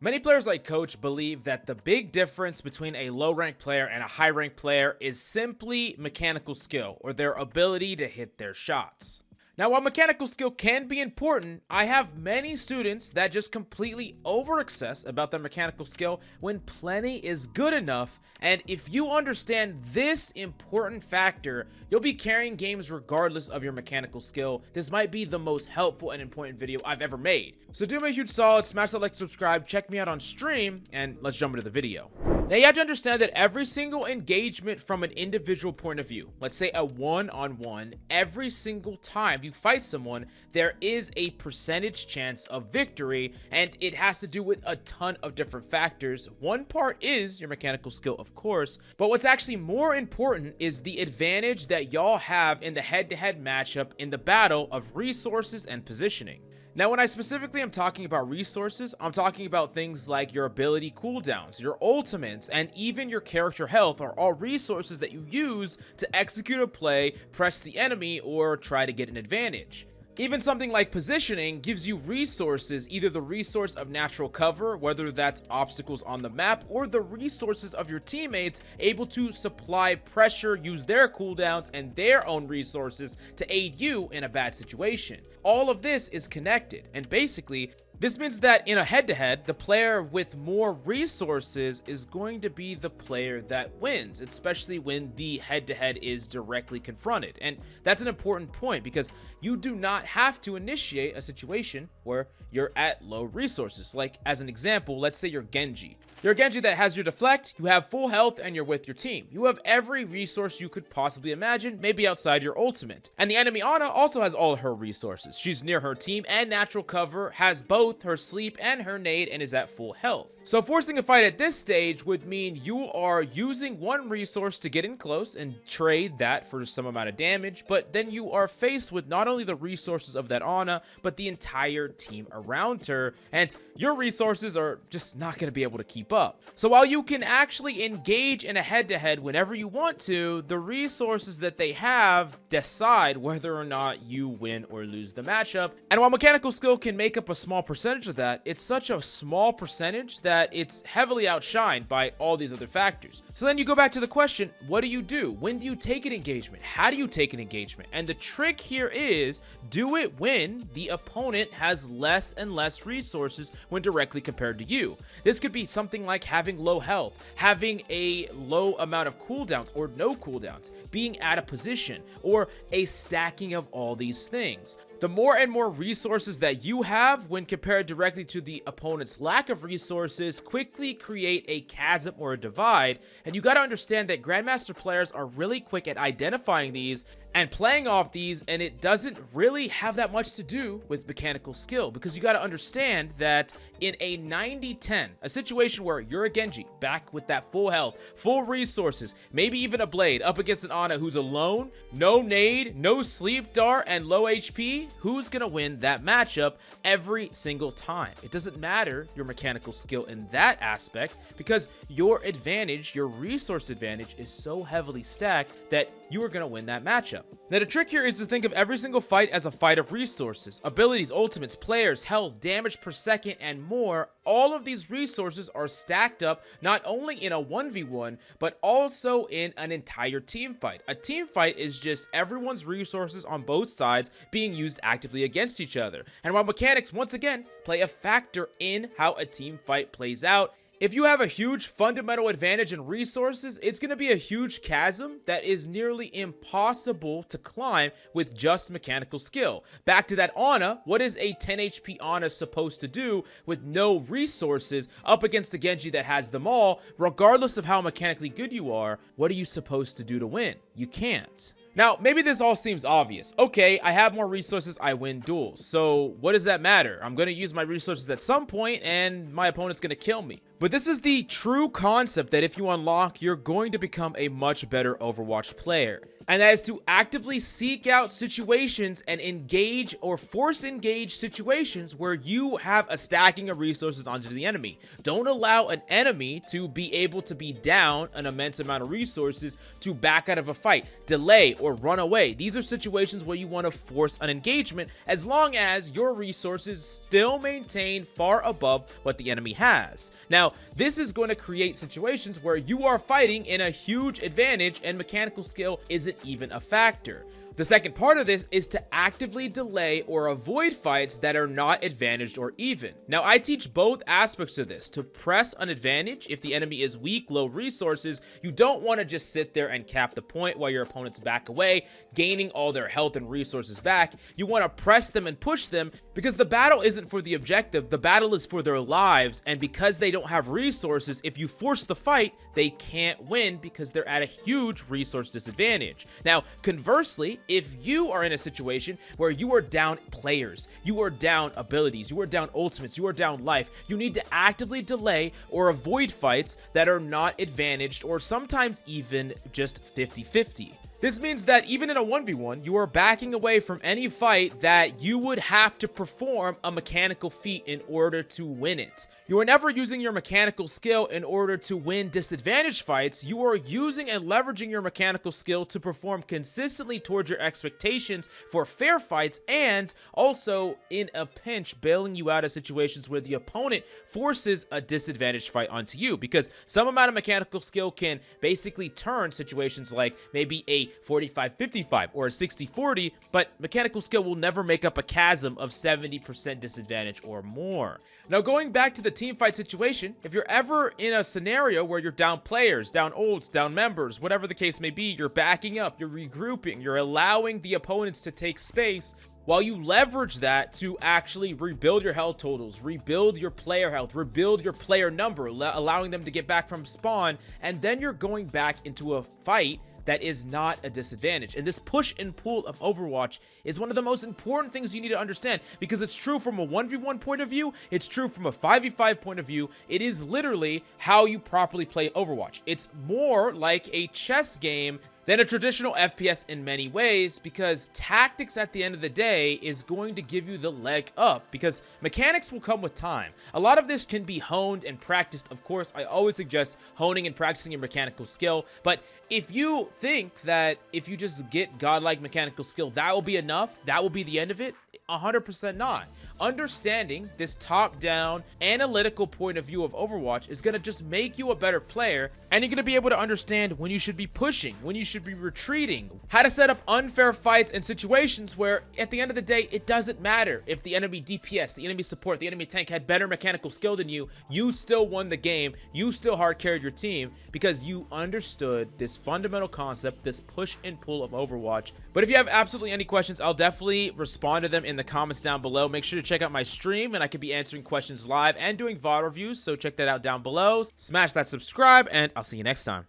Many players like Coach believe that the big difference between a low ranked player and a high ranked player is simply mechanical skill or their ability to hit their shots. Now, while mechanical skill can be important, I have many students that just completely over-obsess about their mechanical skill when plenty is good enough, and if you understand this important factor, you'll be carrying games regardless of your mechanical skill. This might be the most helpful and important video I've ever made. So do me a huge solid, smash that like, subscribe, check me out on stream, and let's jump into the video. Now, you have to understand that every single engagement from an individual point of view, let's say a one-on-one, every single time you fight someone, there is a percentage chance of victory, and it has to do with a ton of different factors. One part is your mechanical skill, of course, but what's actually more important is the advantage that y'all have in the head-to-head matchup in the battle of resources and positioning. Now, when I specifically am talking about resources, I'm talking about things like your ability cooldowns, your ultimates, and even your character health are all resources that you use to execute a play, press the enemy, or try to get an advantage. Even something like positioning gives you resources, either the resource of natural cover, whether that's obstacles on the map, or the resources of your teammates able to supply pressure, use their cooldowns and their own resources to aid you in a bad situation. All of this is connected, and basically, this means that in a head-to-head, the player with more resources is going to be the player that wins, especially when the head-to-head is directly confronted. And that's an important point because you do not have to initiate a situation where you're at low resources. Like, as an example, let's say you're Genji. You're a Genji that has your deflect, you have full health, and you're with your team. You have every resource you could possibly imagine, maybe outside your ultimate. And the enemy Ana also has all her resources. She's near her team and natural cover, has both her sleep and her nade, and is at full health. So forcing a fight at this stage would mean you are using one resource to get in close and trade that for some amount of damage, but then you are faced with not only the resources of that Ana, but the entire team around her, and your resources are just not going to be able to keep up. So while you can actually engage in a head-to-head whenever you want to, the resources that they have decide whether or not you win or lose the matchup. And while mechanical skill can make up a small percentage of that, it's such a small percentage that it's heavily outshined by all these other factors. So then you go back to the question, what do? When do you take an engagement? How do you take an engagement? And the trick here is, do it when the opponent has less and less resources when directly compared to you. This could be something like having low health, having a low amount of cooldowns or no cooldowns, being out of position, or a stacking of all these things. The more and more resources that you have when compared directly to the opponent's lack of resources quickly create a chasm or a divide, and you got to understand that Grandmaster players are really quick at identifying these and playing off these, and it doesn't really have that much to do with mechanical skill, because you got to understand that in a 90-10, a situation where you're a Genji back with that full health, full resources, maybe even a blade up against an Ana who's alone, no nade, no sleep dart, and low HP, who's gonna win that matchup every single time? It doesn't matter your mechanical skill in that aspect, because your advantage, your resource advantage, is so heavily stacked that you are gonna win that matchup. Now, the trick here is to think of every single fight as a fight of resources, abilities, ultimates, players, health, damage per second, and more. All of these resources are stacked up not only in a 1v1, but also in an entire team fight. A team fight is just everyone's resources on both sides being used actively against each other. And while mechanics, once again, play a factor in how a team fight plays out, if you have a huge fundamental advantage in resources, it's going to be a huge chasm that is nearly impossible to climb with just mechanical skill. Back to that Ana, what is a 10 HP Ana supposed to do with no resources up against a Genji that has them all? Regardless of how mechanically good you are, what are you supposed to do to win? You can't. Now, maybe this all seems obvious. Okay, I have more resources, I win duels. So what does that matter? I'm going to use my resources at some point and my opponent's going to kill me. But this is the true concept that if you unlock, you're going to become a much better Overwatch player. and that is to actively seek out situations and engage or force engage situations where you have a stacking of resources onto the enemy. Don't allow an enemy to be able to be down an immense amount of resources to back out of a fight, delay, or run away. These are situations where you want to force an engagement as long as your resources still maintain far above what the enemy has. Now, this is going to create situations where you are fighting in a huge advantage and mechanical skill isn't even a factor. The second part of this is to actively delay or avoid fights that are not advantaged or even. Now, I teach both aspects of this. To press an advantage, if the enemy is weak, low resources, you don't want to just sit there and cap the point while your opponents back away, gaining all their health and resources back. You want to press them and push them because the battle isn't for the objective, the battle is for their lives, and because they don't have resources, if you force the fight, they can't win because they're at a huge resource disadvantage. Now, conversely, if you are in a situation where you are down players, you are down abilities, you are down ultimates, you are down life, you need to actively delay or avoid fights that are not advantaged or sometimes even just 50-50. This means that even in a 1v1, you are backing away from any fight that you would have to perform a mechanical feat in order to win it. You are never using your mechanical skill in order to win disadvantaged fights. You are using and leveraging your mechanical skill to perform consistently towards your expectations for fair fights, and also in a pinch bailing you out of situations where the opponent forces a disadvantaged fight onto you, because some amount of mechanical skill can basically turn situations like maybe a 45-55 or a 60-40, but mechanical skill will never make up a chasm of 70% disadvantage or more. Now, going back to the team fight situation, if you're ever in a scenario where you're down players, down ults, down members, whatever the case may be, you're backing up, you're regrouping, you're allowing the opponents to take space, while you leverage that to actually rebuild your health totals, rebuild your player health, rebuild your player number, allowing them to get back from spawn, and then you're going back into a fight that is not a disadvantage. And this push and pull of Overwatch is one of the most important things you need to understand, because it's true from a 1v1 point of view, it's true from a 5v5 point of view. It is literally how you properly play Overwatch. It's more like a chess game than a traditional FPS in many ways, because tactics at the end of the day is going to give you the leg up, because mechanics will come with time. A lot of this can be honed and practiced. Of course, I always suggest honing and practicing your mechanical skill, but if you think that if you just get godlike mechanical skill, that will be enough, that will be the end of it, 100% not. Understanding this top-down analytical point of view of Overwatch is going to just make you a better player, and you're going to be able to understand when you should be pushing, when you should be retreating, how to set up unfair fights and situations where at the end of the day it doesn't matter if the enemy DPS, the enemy support, the enemy tank had better mechanical skill than you still won the game, you still hard carried your team because you understood this fundamental concept, this push and pull of Overwatch. But if you have absolutely any questions, I'll definitely respond to them in the comments down below. Make sure to check out my stream, and I could be answering questions live and doing VOD reviews, so check that out down below. Smash that subscribe, and I'll see you next time.